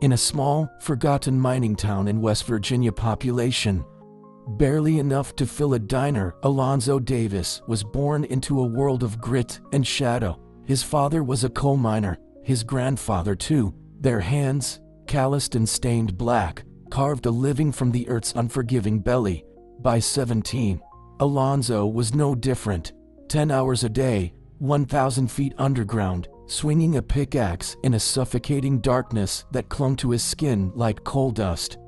In a small, forgotten mining town in West Virginia, population barely enough to fill a diner, Alonzo Davis was born into a world of grit and shadow. His father was a coal miner, his grandfather too. Their hands, calloused and stained black, carved a living from the earth's unforgiving belly. By 17, Alonzo was no different. 10 hours a day, 1,000 feet underground, swinging a pickaxe in a suffocating darkness that clung to his skin like coal dust.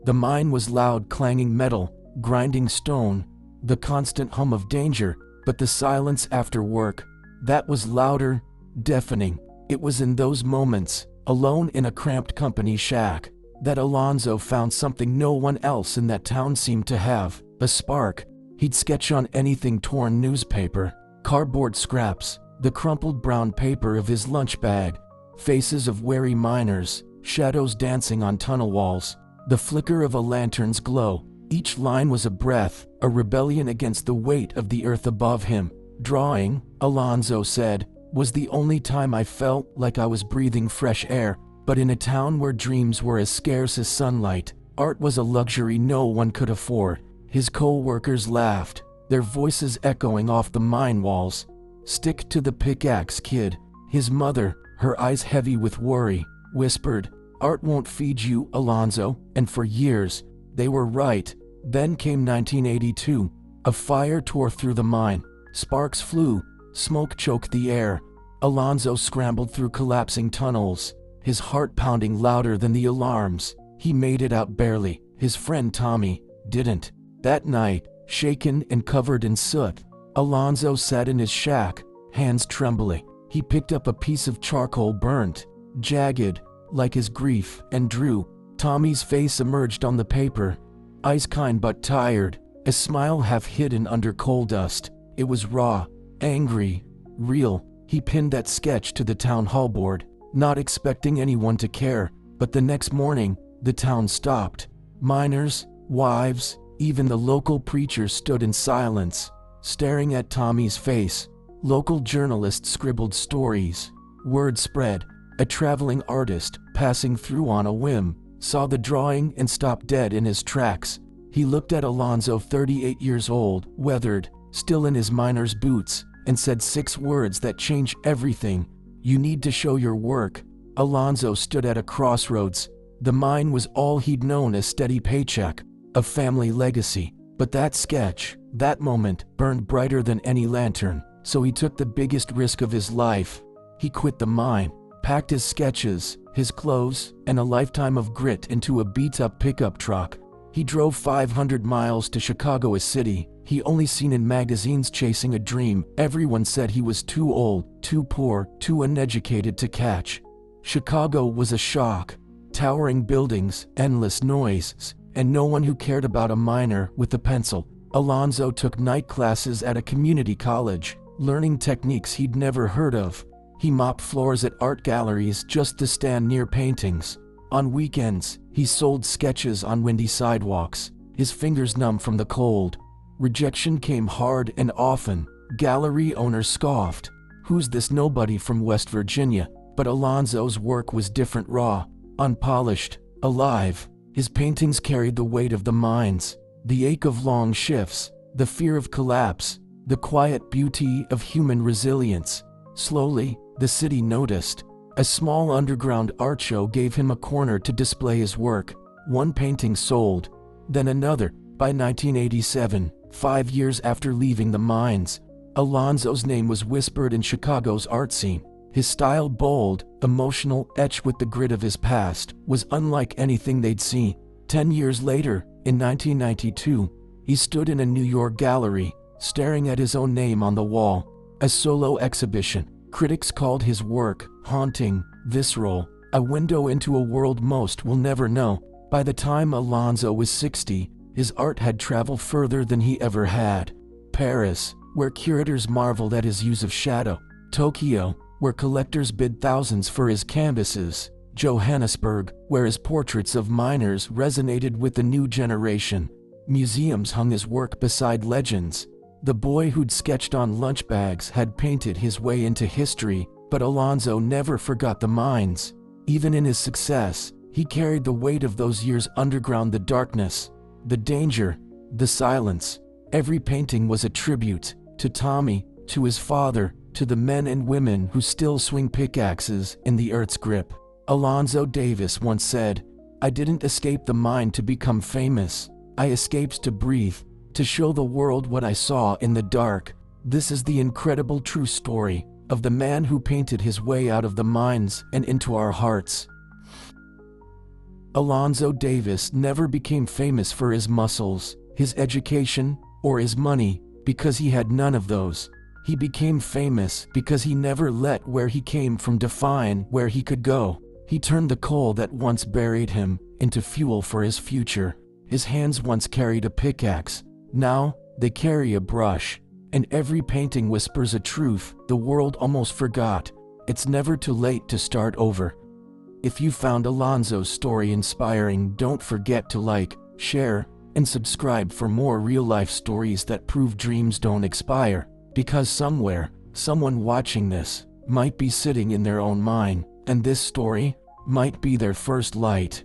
The mine was loud, clanging metal, grinding stone, the constant hum of danger, but the silence after work, that was louder, deafening. It was in those moments, alone in a cramped company shack, that Alonzo found something no one else in that town seemed to have, a spark. He'd sketch on anything: torn newspaper, cardboard scraps, the crumpled brown paper of his lunch bag, faces of weary miners, shadows dancing on tunnel walls, the flicker of a lantern's glow. Each line was a breath, a rebellion against the weight of the earth above him. Drawing, Alonzo said, was the only time I felt like I was breathing fresh air. But in a town where dreams were as scarce as sunlight, art was a luxury no one could afford. His co-workers laughed, their voices echoing off the mine walls. "Stick to the pickaxe, kid." His mother, her eyes heavy with worry, whispered, "Art won't feed you, Alonzo." And for years, they were right. Then came 1982. A fire tore through the mine. Sparks flew, smoke choked the air. Alonzo scrambled through collapsing tunnels, his heart pounding louder than the alarms. He made it out barely. His friend Tommy didn't. That night, shaken and covered in soot, Alonzo sat in his shack, hands trembling. He picked up a piece of charcoal, burnt, jagged, like his grief, and drew. Tommy's face emerged on the paper, eyes kind but tired, a smile half hidden under coal dust. It was raw, angry, real. He pinned that sketch to the town hall board, not expecting anyone to care. But the next morning, the town stopped. Miners, wives, even the local preacher stood in silence, staring at Tommy's face. Local journalists scribbled stories. Word spread. A traveling artist, passing through on a whim, saw the drawing and stopped dead in his tracks. He looked at Alonzo, 38 years old, weathered, still in his miner's boots, and said 6 words that changed everything. "You need to show your work." Alonzo stood at a crossroads. The mine was all he'd known: a steady paycheck, a family legacy. But that sketch, that moment, burned brighter than any lantern. So he took the biggest risk of his life. He quit the mine, packed his sketches, his clothes, and a lifetime of grit into a beat-up pickup truck. He drove 500 miles to Chicago, a city he only seen in magazines, chasing a dream everyone said he was too old, too poor, too uneducated to catch. Chicago was a shock. Towering buildings, endless noise, and no one who cared about a miner with a pencil. Alonzo took night classes at a community college, learning techniques he'd never heard of. He mopped floors at art galleries just to stand near paintings. On weekends, he sold sketches on windy sidewalks, his fingers numb from the cold. Rejection came hard and often. Gallery owners scoffed. "Who's this nobody from West Virginia?" But Alonzo's work was different: raw, unpolished, alive. His paintings carried the weight of the mines, the ache of long shifts, the fear of collapse, the quiet beauty of human resilience. Slowly, the city noticed. A small underground art show gave him a corner to display his work. One painting sold, then another. By 1987, 5 years after leaving the mines, Alonzo's name was whispered in Chicago's art scene. His style, bold, emotional, etched with the grit of his past, was unlike anything they'd seen. 10 years later, in 1992, he stood in a New York gallery, staring at his own name on the wall. A solo exhibition. Critics called his work haunting, visceral, a window into a world most will never know. By the time Alonzo was 60, his art had traveled further than he ever had. Paris, where curators marveled at his use of shadow. Tokyo, where collectors bid thousands for his canvases. Johannesburg, where his portraits of miners resonated with the new generation. Museums hung his work beside legends. The boy who'd sketched on lunch bags had painted his way into history, but Alonzo never forgot the mines. Even in his success, he carried the weight of those years underground, the darkness, the danger, the silence. Every painting was a tribute to Tommy, to his father, to the men and women who still swing pickaxes in the earth's grip. Alonzo Davis once said, "I didn't escape the mine to become famous. I escaped to breathe, to show the world what I saw in the dark." This is the incredible true story of the man who painted his way out of the mines and into our hearts. Alonzo Davis never became famous for his muscles, his education, or his money, because he had none of those. He became famous because he never let where he came from define where he could go. He turned the coal that once buried him into fuel for his future. His hands once carried a pickaxe. Now, they carry a brush. And every painting whispers a truth the world almost forgot. It's never too late to start over. If you found Alonzo's story inspiring, don't forget to like, share, and subscribe for more real-life stories that prove dreams don't expire. Because somewhere, someone watching this might be sitting in their own mine, and this story might be their first light.